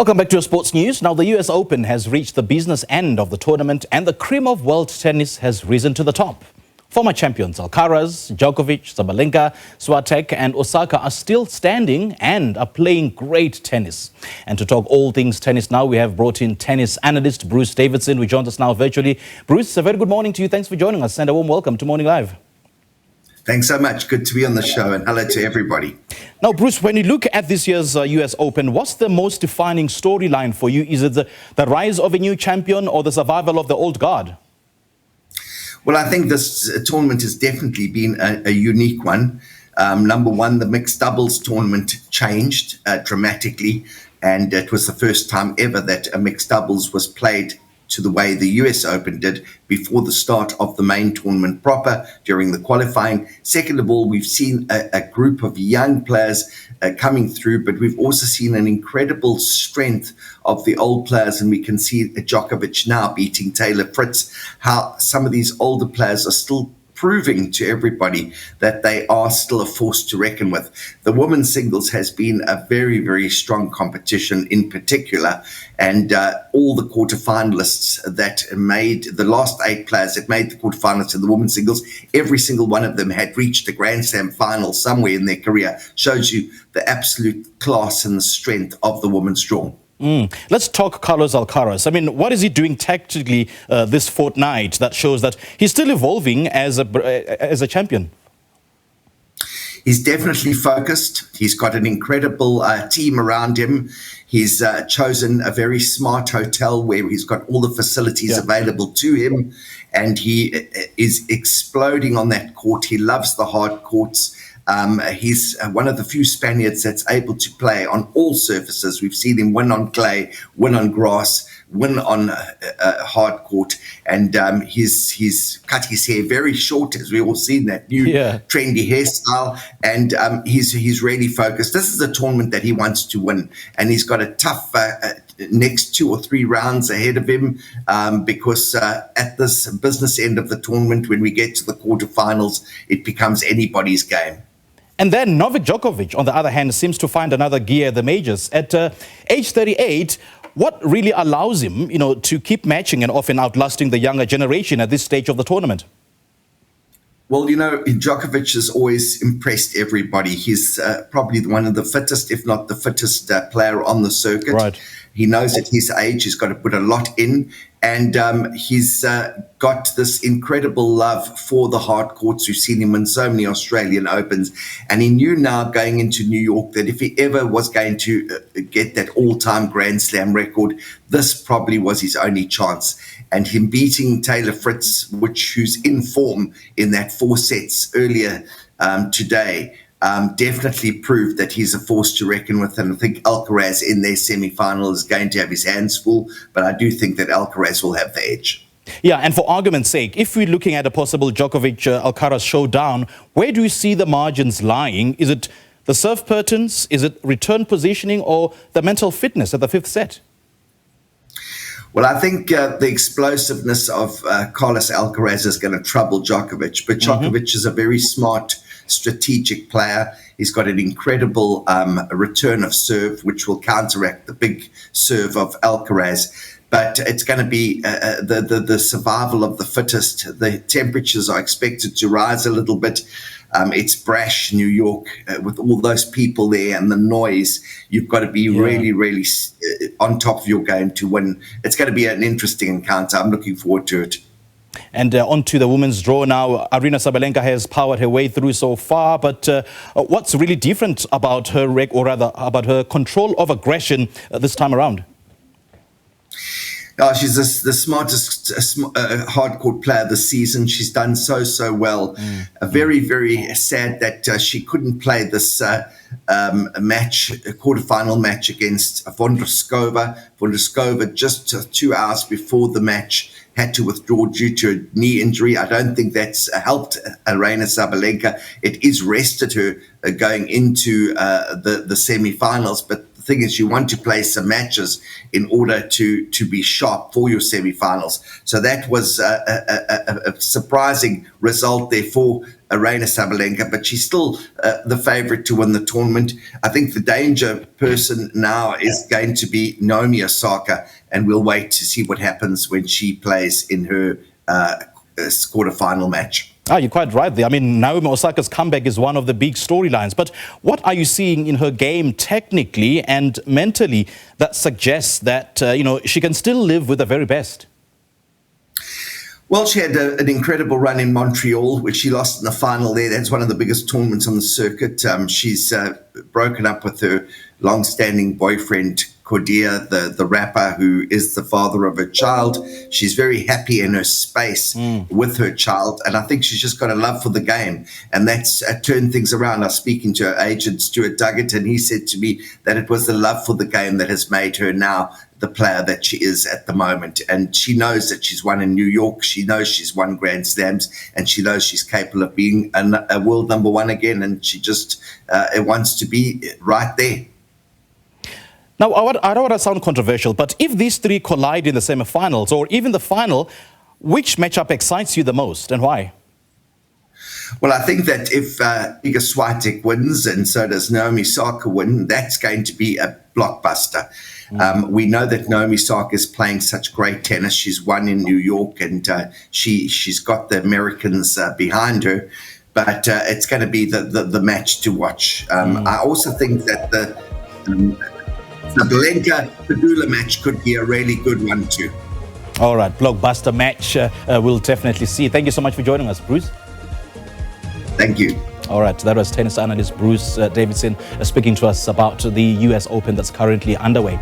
Welcome back to your sports news. Now, the U.S. Open has reached the business end of the tournament and the cream of world tennis has risen to the top. Former champions Alcaraz, Djokovic, Sabalenka, Swiatek and Osaka are still standing and are playing great tennis. And to talk all things tennis now, we have brought in tennis analyst Bruce Davidson, who joins us now virtually. Bruce, a very good morning to you. Thanks for joining us and a warm welcome to Morning Live. Thanks so much. Good to be on the show and hello to everybody. Now, Bruce, when you look at this year's U.S. Open, what's the most defining storyline for you? Is it the rise of a new champion or the survival of the old guard? Well, I think this tournament has definitely been a unique one. Number one, the mixed doubles tournament changed dramatically, and it was the first time ever that a mixed doubles was played to the way the U.S. Open did before the start of the main tournament proper during the qualifying. Second of all, we've seen a group of young players coming through, but we've also seen an incredible strength of the old players, and we can see Djokovic now beating Taylor Fritz, how some of these older players are still proving to everybody that they are still a force to reckon with. The women's singles has been a very, very strong competition in particular, and all the quarterfinalists that made the last 8 players that made the quarterfinalists in the women's singles, every single one of them had reached the Grand Slam final somewhere in their career. Shows you the absolute class and the strength of the women's draw. Let's talk Carlos Alcaraz. I mean, what is he doing tactically this fortnight that shows that he's still evolving as a champion? He's definitely focused. He's got an incredible team around him. He's chosen a very smart hotel where he's got all the facilities available to him, and he is exploding on that court. He loves the hard courts. He's one of the few Spaniards that's able to play on all surfaces. We've seen him win on clay, win on grass, win on hard court, and he's cut his hair very short, as we've all seen that new trendy hairstyle, and he's really focused. This is a tournament that he wants to win, and he's got a tough next 2 or 3 rounds ahead of him, because at this business end of the tournament, when we get to the quarterfinals, it becomes anybody's game. And then Novak Djokovic, on the other hand, seems to find another gear at the majors. At age 38, what really allows him, to keep matching and often outlasting the younger generation at this stage of the tournament? Well, Djokovic has always impressed everybody. He's probably one of the fittest, if not the fittest player on the circuit. Right. He knows at his age he's got to put a lot in, and he's got this incredible love for the hard courts. We've seen him win so many Australian Opens, and he knew now going into New York that if he ever was going to get that all-time Grand Slam record, this probably was his only chance. And him beating Taylor Fritz, who's in form in that 4 sets earlier today, definitely proved that he's a force to reckon with. And I think Alcaraz in their semi-final is going to have his hands full, but I do think that Alcaraz will have the edge. Yeah, and for argument's sake, if we're looking at a possible Djokovic-Alcaraz showdown, where do you see the margins lying? Is it the serve patterns? Is it return positioning or the mental fitness at the 5th set? Well, I think the explosiveness of Carlos Alcaraz is going to trouble Djokovic, but Djokovic is a very smart, strategic player. He's got an incredible return of serve, which will counteract the big serve of Alcaraz. But it's going to be the survival of the fittest. The temperatures are expected to rise a little bit. It's brash, New York, with all those people there and the noise. You've got to be really, really on top of your game to win. It's going to be an interesting encounter. I'm looking forward to it. And on to the women's draw now. Aryna Sabalenka has powered her way through so far, but what's really different about her, about her control of aggression this time around? She's the smartest hardcourt player this season. She's done so well. Very, very sad that she couldn't play this quarterfinal match against Vondrousova. Vondrousova just 2 hours before the match had to withdraw due to a knee injury. I don't think that's helped Aryna Sabalenka. It is rested her going into the semi-finals, but the the thing is, you want to play some matches in order to be sharp for your semi-finals. So that was a surprising result there for Aryna Sabalenka, but she's still the favourite to win the tournament. I think the danger person now is going to be Naomi Osaka, and we'll wait to see what happens when she plays in her quarter-final match. You're quite right there. I mean, Naomi Osaka's comeback is one of the big storylines. But what are you seeing in her game technically and mentally that suggests that, she can still live with the very best? Well, she had an incredible run in Montreal, which she lost in the final there. That's one of the biggest tournaments on the circuit. She's broken up with her long-standing boyfriend, Cordia, the rapper who is the father of her child. She's very happy in her space with her child, and I think she's just got a love for the game, and that's turned things around. I was speaking to her agent, Stuart Duggett, and he said to me that it was the love for the game that has made her now the player that she is at the moment. And she knows that she's won in New York, she knows she's won Grand Slams, and she knows she's capable of being a world number one again, and she just wants to be right there. Now, I don't want to sound controversial, but if these three collide in the semi-finals or even the final, which matchup excites you the most and why? Well, I think that if Iga Swiatek wins and so does Naomi Osaka win, that's going to be a blockbuster. We know that Naomi Osaka is playing such great tennis. She's won in New York, and she's got the Americans behind her. But it's going to be the match to watch. I also think that the Sabalenka-Pegula match could be a really good one too. All right, blockbuster match. We'll definitely see. Thank you so much for joining us, Bruce. Thank you. All right, that was tennis analyst Bruce Davidson speaking to us about the U.S. Open that's currently underway.